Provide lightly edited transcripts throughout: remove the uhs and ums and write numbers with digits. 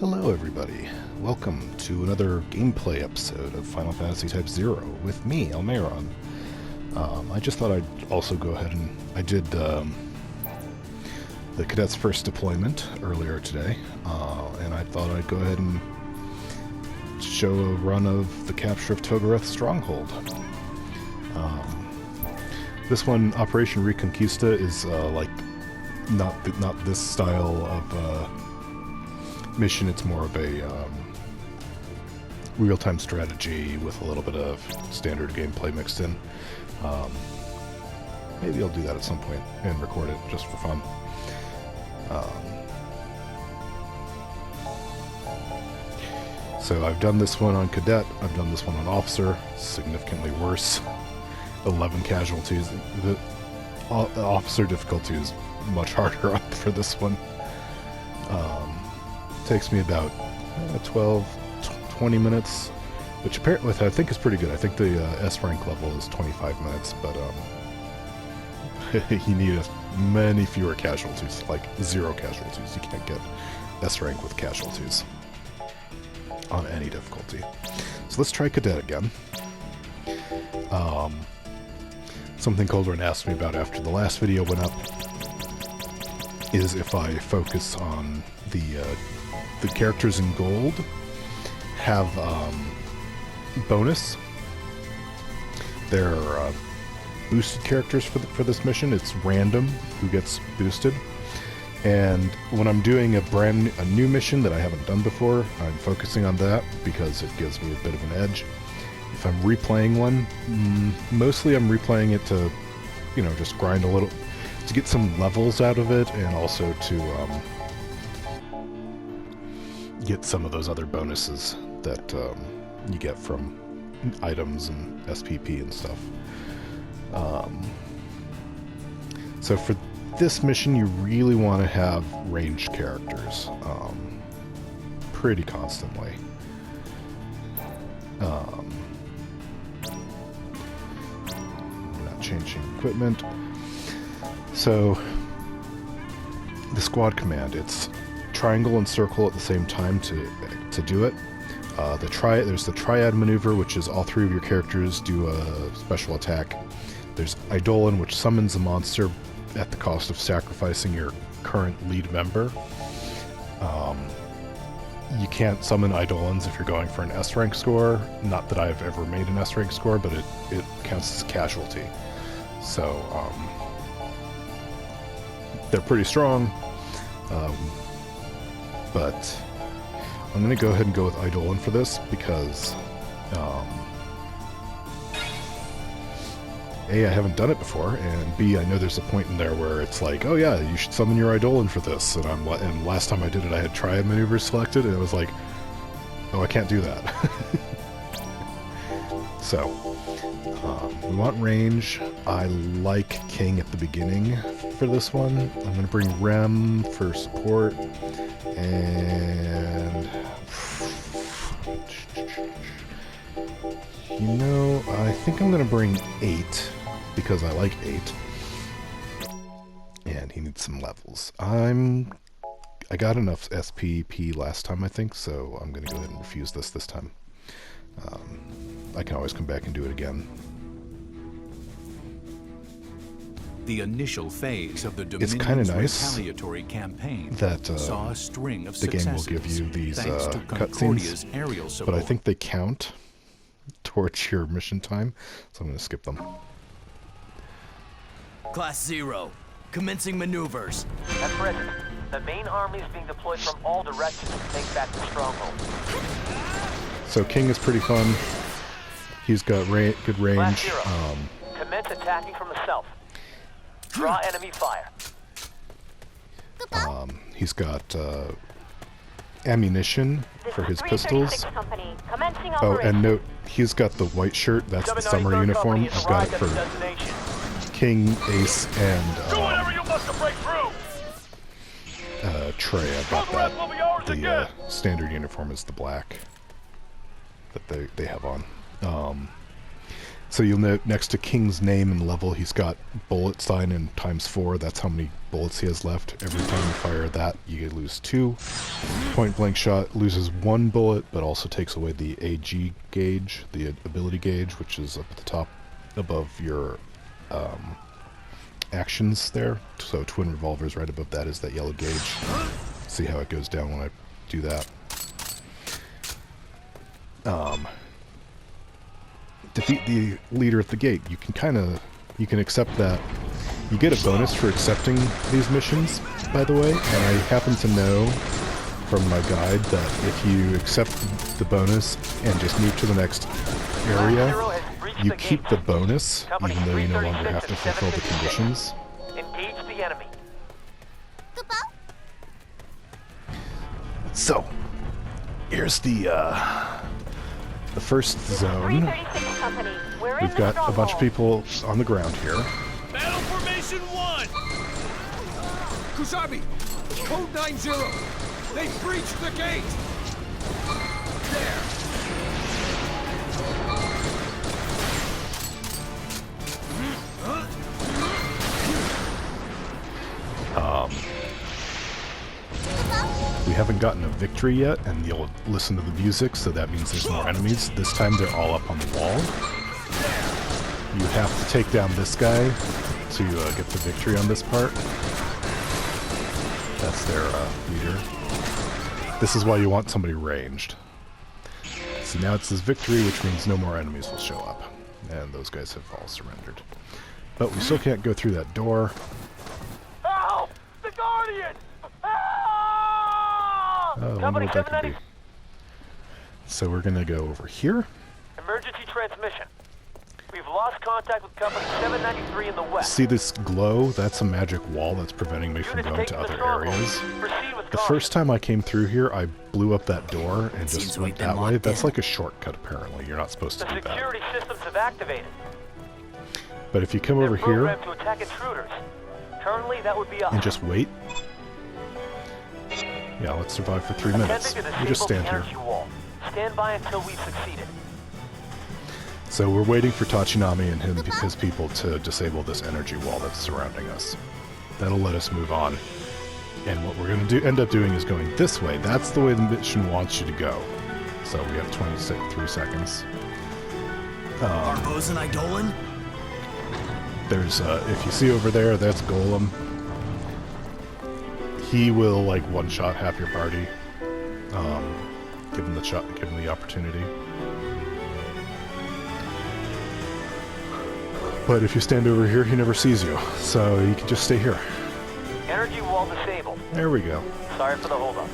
Hello everybody, welcome to another gameplay episode of Final Fantasy Type-0 with me, Almaeron. I just thought I'd also go ahead and... I did the Cadet's first deployment earlier today, and I thought I'd go ahead and show a run of the capture of Togoreth Stronghold. This one, Operation Reconquista, is like not this style of mission. It's more of a real-time strategy with a little bit of standard gameplay mixed in. Maybe I'll do that at some point and record it just for fun. So I've done this one on Cadet, I've done this one on Officer, significantly worse. 11 casualties. The Officer difficulty is much harder up for this one. Takes me about 20 minutes, which apparently I think is pretty good. I think the S rank level is 25 minutes, but you need many fewer casualties, like 0 casualties. You can't get S rank with casualties on any difficulty. So let's try Cadet again. Something Cauldron asked me about after the last video went up is if I focus on the characters in gold have bonus. They're boosted characters for this mission. It's random who gets boosted. And when I'm doing a new mission that I haven't done before, I'm focusing on that because it gives me a bit of an edge. If I'm replaying one, mostly I'm replaying it to, you know, just grind a little, to get some levels out of it, and also to get some of those other bonuses that you get from items and SPP and stuff. So for this mission, you really want to have ranged characters pretty constantly. Not changing equipment. So the squad command, it's triangle and circle at the same time to do it. There's the triad maneuver, which is all 3 of your characters do a special attack. There's Eidolon, which summons a monster at the cost of sacrificing your current lead member. You can't summon Eidolons if you're going for an S rank score. Not that I've ever made an S rank score, but it counts as a casualty. So they're pretty strong. But I'm going to go ahead and go with Eidolon for this because A, I haven't done it before, and B, I know there's a point in there where it's like, oh yeah, you should summon your Eidolon for this, and last time I did it I had triad maneuvers selected, and it was like, oh, I can't do that. So, we want range. I like King at the beginning for this one. I'm going to bring Rem for support, and you know, I think I'm going to bring 8 because I like 8, and he needs some levels. I got enough SPP last time, I think, so I'm going to go ahead and refuse this time. I can always come back and do it again. The initial phase of the It's kind of nice retaliatory campaign that saw a string of the game will give you these cutscenes, but I think they count towards your mission time, so I'm going to skip them. Class 0, commencing maneuvers. At present, the main army is being deployed from all directions to take back the Stronghold. So King is pretty fun. He's got good range. Class 0, commence attacking from the south. Draw enemy fire. He's got ammunition for his pistols. Oh, and note, he's got the white shirt. That's the summer uniform. I've got it for King, Ace, and Trey. I've got that. The standard uniform is the black that they have on. So you'll note next to King's name and level, he's got bullet sign and ×4. That's how many bullets he has left. Every time you fire that, you lose 2. Point blank shot loses 1 bullet, but also takes away the AG gauge, the ability gauge, which is up at the top above your actions there. So twin revolvers right above that is that yellow gauge. See how it goes down when I do that. Defeat the leader at the gate. You can accept that. You get a bonus for accepting these missions, by the way, and I happen to know from my guide that if you accept the bonus and just move to the next area, you keep the bonus, even though you no longer have to fulfill the conditions. Engage the enemy. So, here's the first zone. 336 Company. We're in We've the got a bunch of Stronghold. people on the ground here. Battle Formation 1! Kusabi! Code 90! They breached the gate! There! We haven't gotten a victory yet, and you'll listen to the music, so that means there's more enemies. This time they're all up on the wall. You have to take down this guy to get the victory on this part. That's their leader. This is why you want somebody ranged. So now it says victory, which means no more enemies will show up. And those guys have all surrendered. But we still can't go through that door. Help! The Guardian! Help! I wonder Company what that could be. 790. So we're gonna go over here. Emergency transmission. We've lost contact with Company 793 in the west. See this glow? That's a magic wall that's preventing me from Units going to taking the other Stronghold. areas. Proceed with The caution. first time I came through here, I blew up that door and Seems just we've went been that way. locked That's in. like a shortcut, apparently. You're not supposed to The do that. security systems have activated. But if you come They're over here programmed to attack intruders. Currently, that would be us. and just wait. Yeah, let's survive for 3 minutes. Attempting to You just disable stand the here. energy wall. Stand by until we've succeeded. So we're waiting for Tachinami and his people to disable this energy wall that's surrounding us. That'll let us move on. And what we're going to end up doing is going this way. That's the way the mission wants you to go. So we have 23 seconds. Arbos and Eidolon? There's, if you see over there, that's Golem. He will, like, one-shot half your party. Give him the shot, give him the opportunity. But if you stand over here, he never sees you. So you can just stay here. Energy wall disabled. There we go. Sorry for the holdup.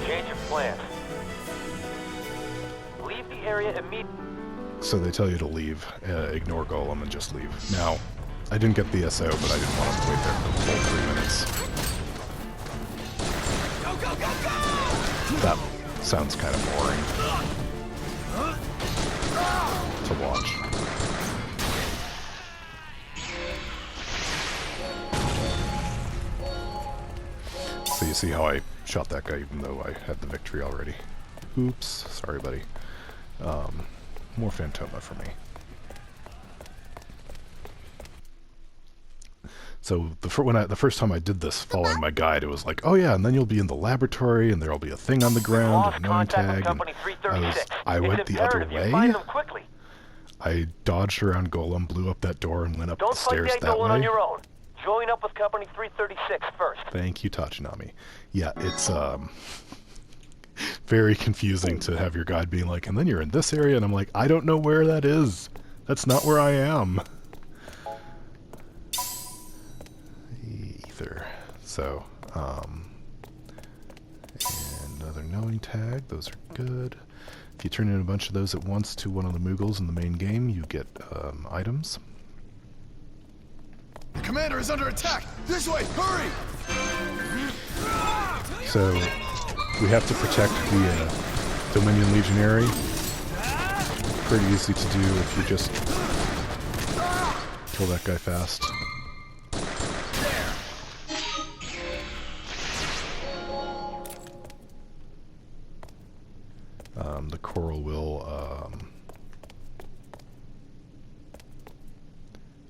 Change of plans. Leave the area immediately. So they tell you to leave, ignore Golem, and just leave. Now, I didn't get the SO, but I didn't want to wait there for the full 3 minutes. Go, go, go, go! That sounds kind of boring to watch. So you see how I shot that guy even though I had the victory already. Oops, sorry buddy. More Phantoma for me. So the first time I did this following my guide, it was like, oh yeah, and then you'll be in the laboratory and there'll be a thing on the ground, Lost a known contact with tag, and Company 336. I It's went the other imperative you find way. them quickly. I dodged around Golem, blew up that door, and went up Don't the fight stairs the that Eidolon on way. your own. Join up with Company 336 first. Thank you, Tachinami. Yeah, it's very confusing to have your guide being like, and then you're in this area, and I'm like, I don't know where that is. That's not where I am. Either. So, and another knowing tag. Those are good. If you turn in a bunch of those at once to one of the Moogles in the main game, you get items. The commander is under attack! This way! Hurry! So, we have to protect the Dominion Legionary. Pretty easy to do if you just kill that guy fast. The Coral will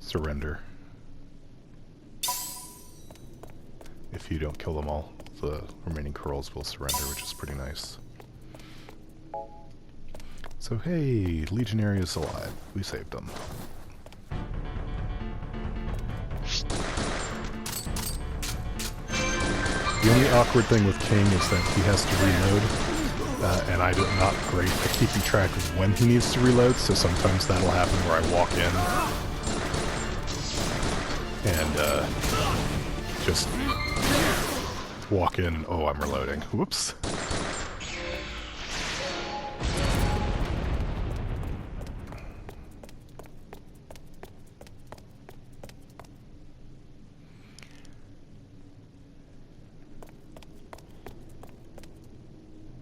surrender. If you don't kill them all, the remaining Kurls will surrender, which is pretty nice. So hey, Legionary is alive. We saved them. The only awkward thing with King is that he has to reload, and I'm not great at keeping track of when he needs to reload, so sometimes that'll happen where I walk in and just walk in and, oh, I'm reloading. Whoops.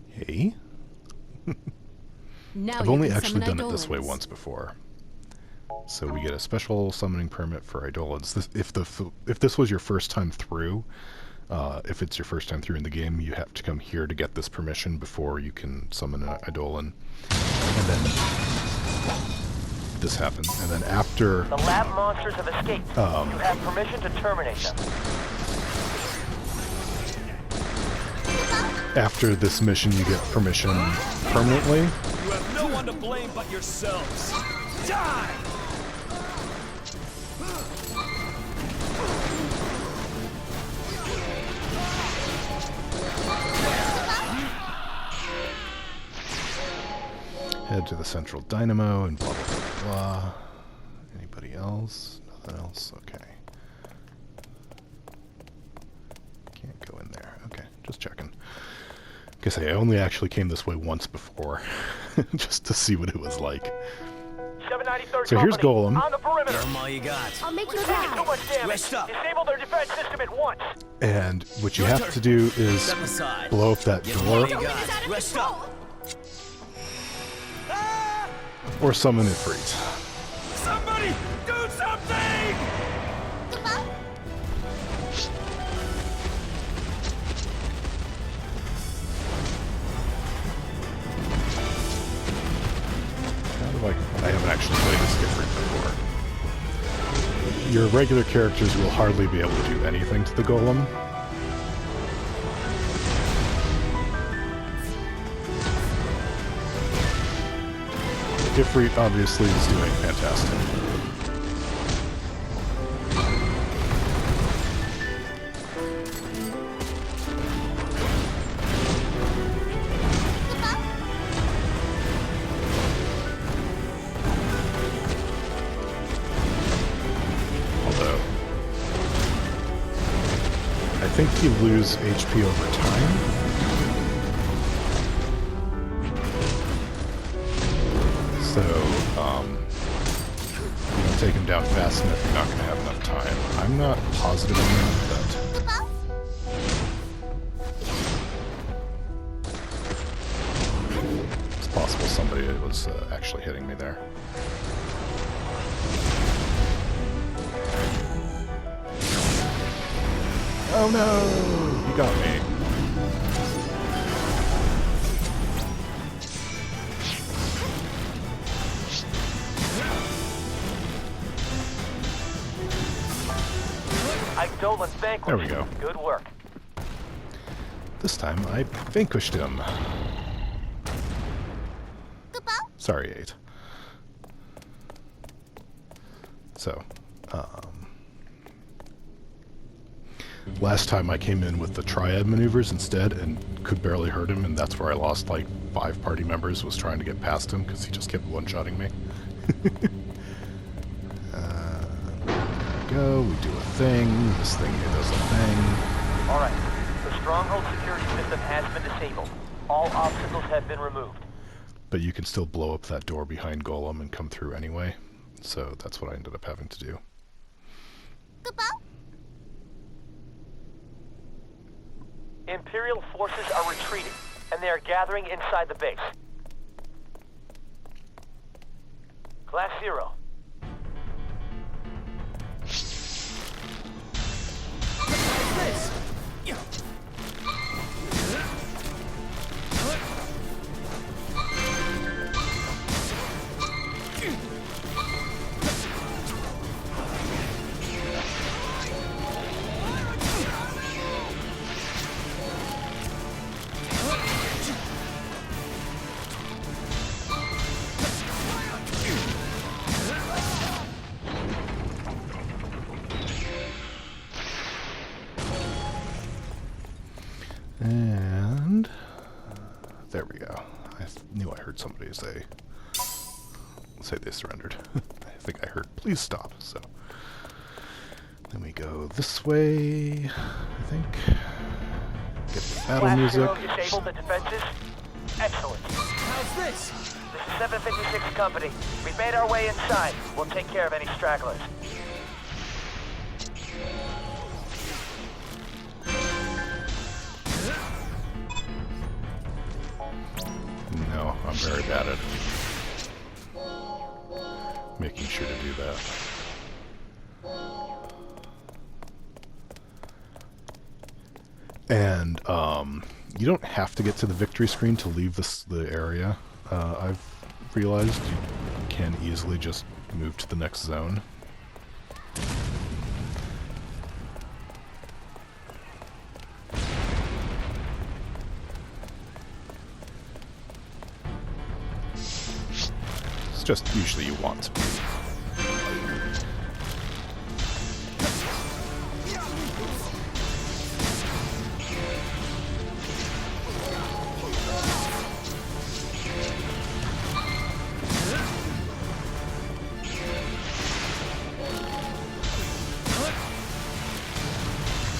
Hey. Now I've you only can actually summon done it this way Eidolons. once before. So we get a special summoning permit for Eidolons. If this was your first time through, if it's your first time through in the game, you have to come here to get this permission before you can summon an Eidolon. And then this happens. And then after... The lab monsters have escaped. You have permission to terminate them. After this mission, you get permission permanently. You have no one to blame but yourselves. Die! Head to the central dynamo and blah, blah, blah, blah. Anybody else? Nothing else? Okay. Can't go in there. Okay, just checking. Guess I only actually came this way once before, just to see what it was like. 793rd So here's Company, Golem. on the perimeter. Give 'em all you got. I'll make you We've taken too laugh. much damage. Rest up. Disable their defense system at once. And what you have to do is Step aside. blow up that Give 'em all door, you got. Rest up. or summon Ifrit. Somebody do something! How do I haven't actually played this Ifrit before. Your regular characters will hardly be able to do anything to the Golem. Ifrit obviously is doing fantastic. Although, I think you lose HP over time. So, you don't take him down fast enough, you're not going to have enough time. I'm not positive on that, but it's possible somebody was actually hitting me there. Oh no! You got me. Eidolon vanquished. There we go. Good work. This time I vanquished him. Sorry, 8. So, last time I came in with the triad maneuvers instead and could barely hurt him, and that's where I lost like 5 party members, was trying to get past him because he just kept one-shotting me. Go, we do a thing, this thing here does a thing. All right. The Stronghold security system has been disabled. All obstacles have been removed. But you can still blow up that door behind Golem and come through anyway, so that's what I ended up having to do. Imperial forces are retreating, and they are gathering inside the base. Class 0. And there we go. I knew I heard somebody say they surrendered. I think I heard please stop. So then we go this way, I think. Get the battle Last music. hero disabled the defenses. Excellent. How's this? This is 756 Company. We've made our way inside. We'll take care of any stragglers. No, I'm very bad at making sure to do that. And you don't have to get to the victory screen to leave the area. I've realized you can easily just move to the next zone. It's just usually you want to.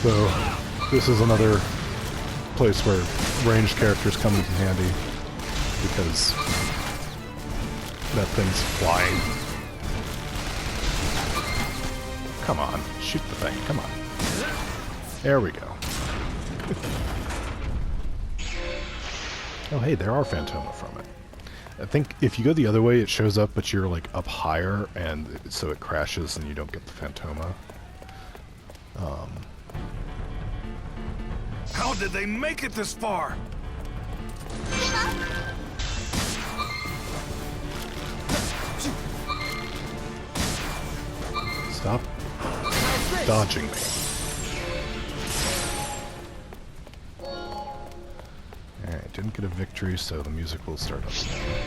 So, this is another place where ranged characters come in handy, because that thing's flying. Come on, shoot the thing, come on. There we go. Oh hey, there are Phantoma from it. I think if you go the other way, it shows up, but you're like up higher, and so it crashes and you don't get the Phantoma. How did they make it this far? Stop dodging me. Alright, didn't get a victory, so the music will start up again.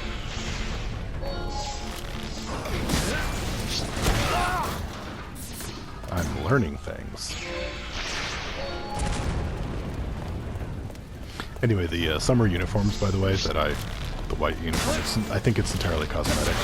I'm learning things. Anyway, the summer uniforms, by the way, the white uniform, I think it's entirely cosmetic.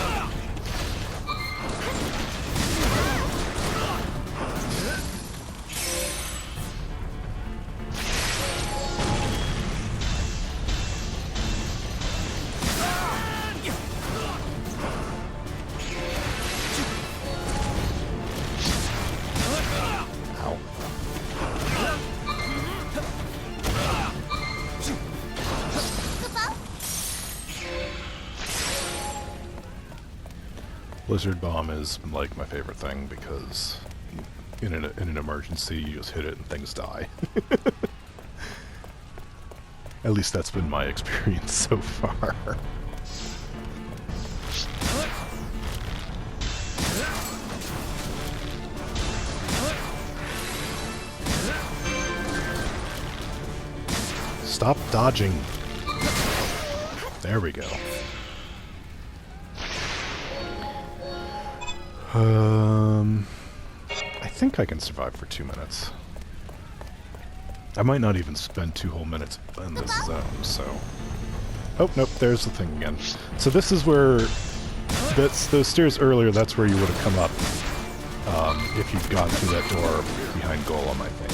Blizzard Bomb is like my favorite thing because in an emergency you just hit it and things die. At least that's been my experience so far. Stop dodging. There we go. I think I can survive for 2 minutes. I might not even spend 2 whole minutes in this zone, so... Oh, nope, there's the thing again. So this is where... those stairs earlier, that's where you would have come up if you'd gone through that door behind Golem, I think.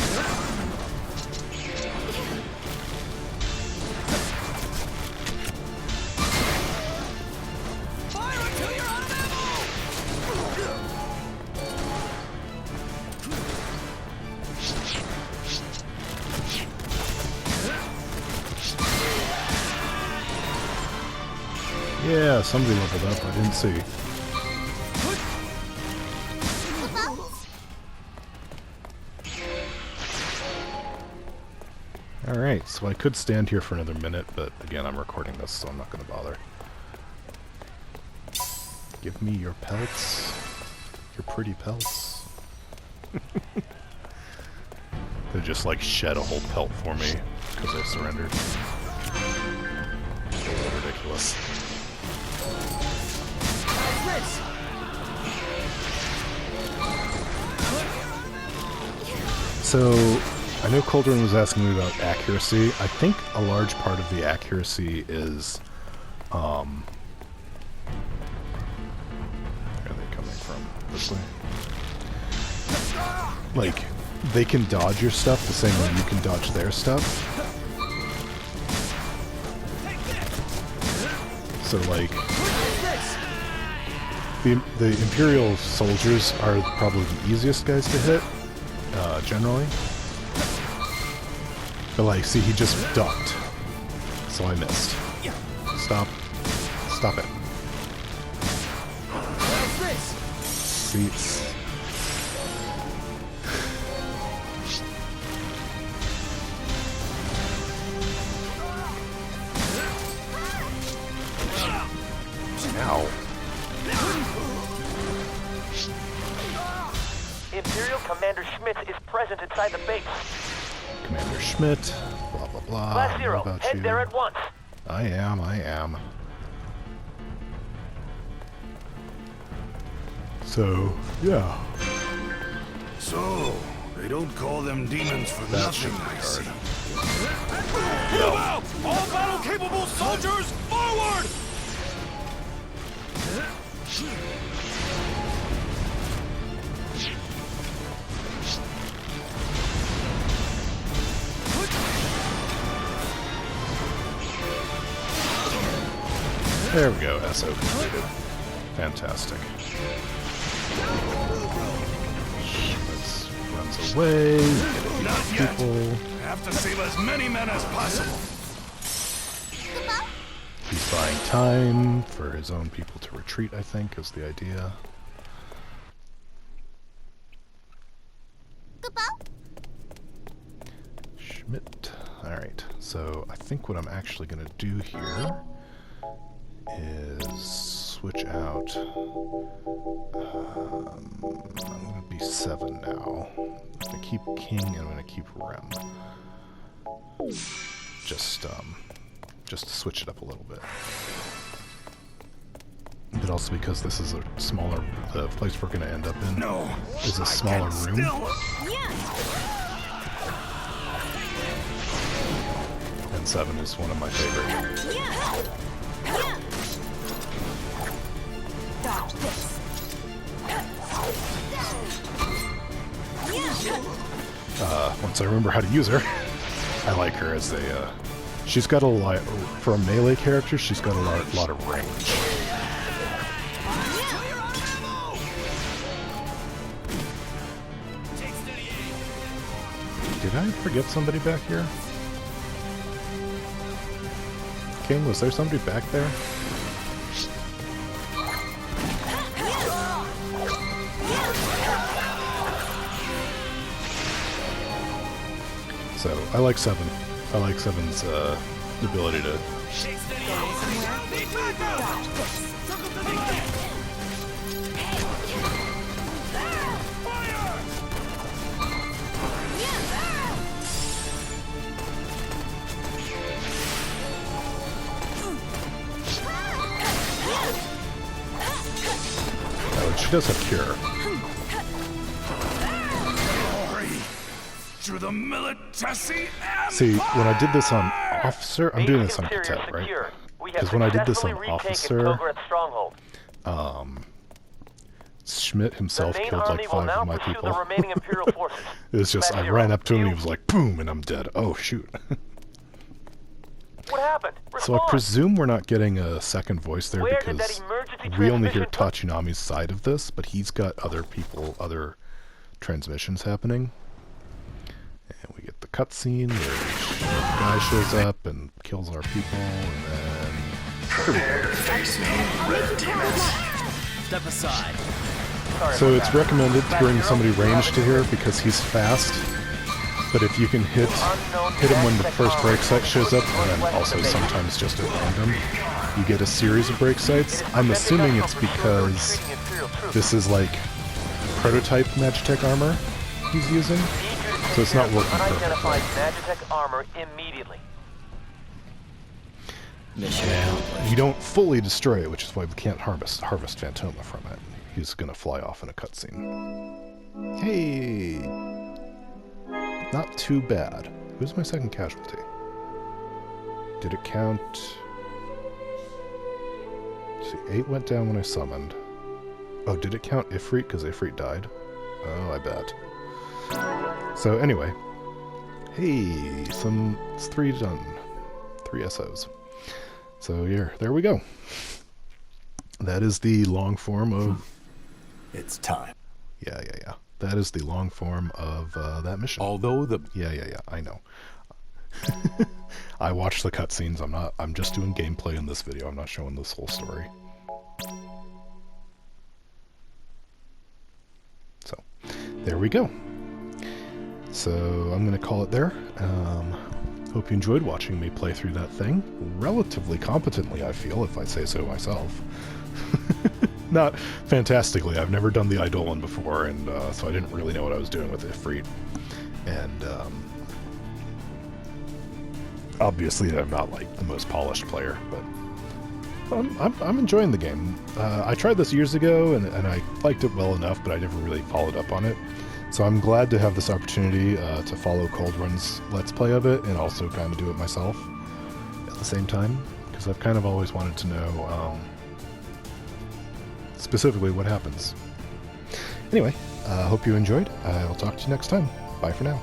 Yeah, somebody leveled up, I didn't see. Alright, so I could stand here for another minute, but again, I'm recording this, so I'm not going to bother. Give me your pelts. Your pretty pelts. They just like shed a whole pelt for me because I surrendered. Ridiculous. So I know Cauldron was asking me about accuracy. I think a large part of the accuracy is, where are they coming from? This way? Like, they can dodge your stuff the same way you can dodge their stuff. So, like, the Imperial soldiers are probably the easiest guys to hit, generally. But like, see, he just ducked. So I missed. Stop. Stop it. Seats. Ow. Imperial Commander Schmitz is present inside the base. Commander Schmidt, blah blah blah. Class Zero, What about head you? there at once. I am. So, yeah. So, they don't call them demons for That should nothing, be I see. Move out! All battle-capable soldiers, forward! There we go, SO completed. Fantastic. Schmitz runs away, get Not yet. people. I have to save as many men as possible. He's buying time for his own people to retreat, I think, is the idea. Schmidt. Alright, so I think what I'm actually going to do here is switch out. I'm going to be 7 now. I'm going to keep King and I'm going to keep Rem. Just to switch it up a little bit. But also because this is a smaller, the place we're going to end up in No, is a I smaller can room. still- And 7 is one of my favorite. Once I remember how to use her, I like her as a, she's got a lot, for a melee character, she's got a lot of range. Did I forget somebody back here? King, was there somebody back there? So, I like 7. I like 7's ability to... Oh, she does have cure. Through the military See, when I did this on Officer... I'm doing this on Interior Cadet, right? secure. We have Because when I did this on successfully retaken Officer, Togoreth Stronghold. Schmidt himself The main killed army like will 5 now of my pursue people. the remaining Imperial forces. It was just, I ran up to him and he was like, boom, and I'm dead. Oh, shoot. What happened? So I Respond. presume we're not getting a second voice there Where did because that emergency we only hear transmission Tachinami's side of this, but he's got other people, other transmissions happening. And we get the cutscene where the guy shows up and kills our people, and then... Prepare to face me, red demons. Step aside. So it's recommended to bring somebody ranged to here because he's fast. But if you can hit him when the first break site shows up, and then also sometimes just at random, you get a series of break sites. I'm assuming it's because this is like prototype Magitech armor he's using, so it's not working perfectly. Unidentified Magitech armor immediately. And you don't fully destroy it, which is why we can't harvest Phantoma from it. He's gonna fly off in a cutscene. Hey! Not too bad. Who's my second casualty? Did it count? Let's see, 8 went down when I summoned. Oh, did it count Ifrit? Because Ifrit died. Oh, I bet. So anyway. Hey, it's 3 done. 3 SOs. So here, there we go. That is the long form of... It's time. Yeah. That is the long form of that mission. Although the Yeah, I know. I watched the cutscenes. I'm just doing gameplay in this video. I'm not showing this whole story. So, there we go. So, I'm going to call it there. Hope you enjoyed watching me play through that thing. Relatively competently, I feel, if I say so myself. Not fantastically. I've never done the Eidolon before, and so I didn't really know what I was doing with Ifrit. And obviously I'm not like the most polished player, but I'm enjoying the game. I tried this years ago, and I liked it well enough, but I never really followed up on it. So I'm glad to have this opportunity to follow Cold Run's Let's Play of it, and also kind of do it myself at the same time, because I've kind of always wanted to know specifically what happens. Anyway, hope you enjoyed. I'll talk to you next time. Bye for now.